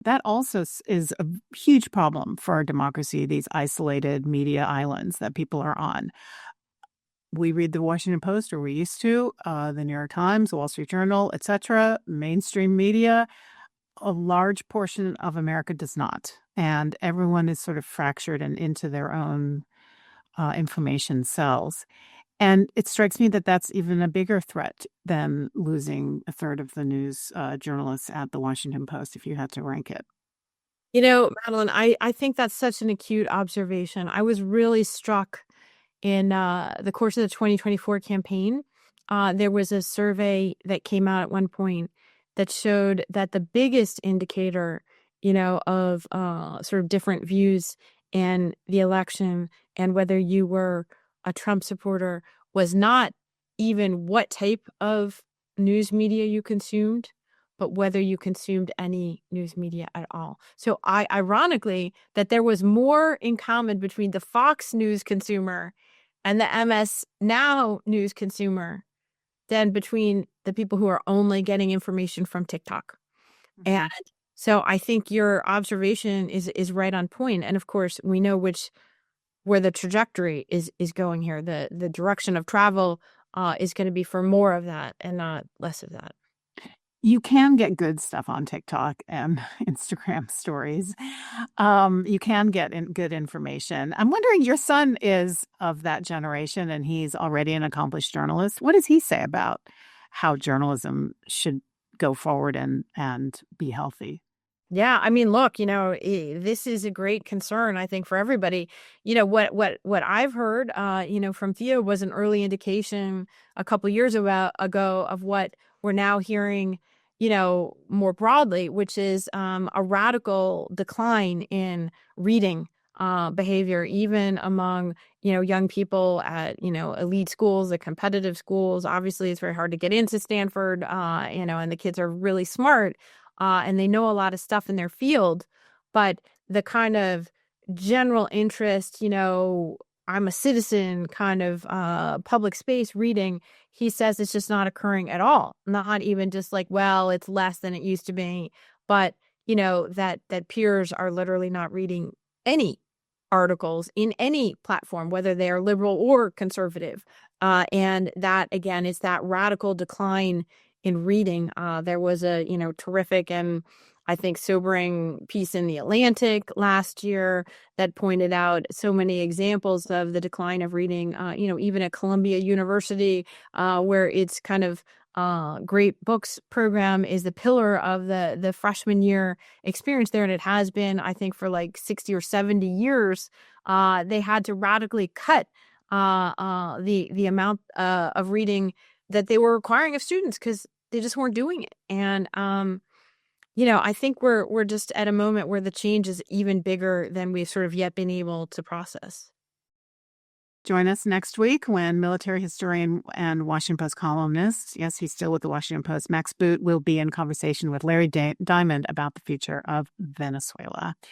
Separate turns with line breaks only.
That also is a huge problem for our democracy, these isolated media islands that people are on. We read the Washington Post, or we used to, the New York Times, the Wall Street Journal, etc., mainstream media. A large portion of America does not. And everyone is sort of fractured and into their own information cells. And it strikes me that that's even a bigger threat than losing a third of the news journalists at the Washington Post, if you had to rank it.
Madeline, I think that's such an acute observation. I was really struck in the course of the 2024 campaign. There was a survey that came out at one point that showed that the biggest indicator, of sort of different views in the election and whether you were a Trump supporter was not even what type of news media you consumed, but whether you consumed any news media at all. So ironically, that there was more in common between the Fox News consumer and the MS Now news consumer than between the people who are only getting information from TikTok. And so I think your observation is right on point. And of course, we know where the trajectory is going here. The direction of travel is going to be for more of that and not less of that.
You can get good stuff on TikTok and Instagram stories. You can get good information. I'm wondering, your son is of that generation and he's already an accomplished journalist. What does he say about how journalism should go forward and be healthy?
Yeah, I mean, look, this is a great concern, I think, for everybody. What I've heard, from Theo was an early indication a couple years ago of what we're now hearing, more broadly, which is a radical decline in reading behavior, even among, young people at, elite schools, at competitive schools. Obviously, it's very hard to get into Stanford, and the kids are really smart. And they know a lot of stuff in their field, but the kind of general interest, I'm a citizen kind of public space reading, he says it's just not occurring at all. Not even just like, well, it's less than it used to be, but that peers are literally not reading any articles in any platform, whether they are liberal or conservative. And that, again, is that radical decline in reading. There was a, terrific and I think sobering piece in The Atlantic last year that pointed out so many examples of the decline of reading, even at Columbia University, where its kind of great books program is the pillar of the freshman year experience there. And it has been, I think, for like 60 or 70 years. They had to radically cut the amount of reading that they were requiring of students because they just weren't doing it. And, I think we're just at a moment where the change is even bigger than we've sort of yet been able to process.
Join us next week when military historian and Washington Post columnist, yes, he's still with the Washington Post, Max Boot, will be in conversation with Larry Diamond about the future of Venezuela.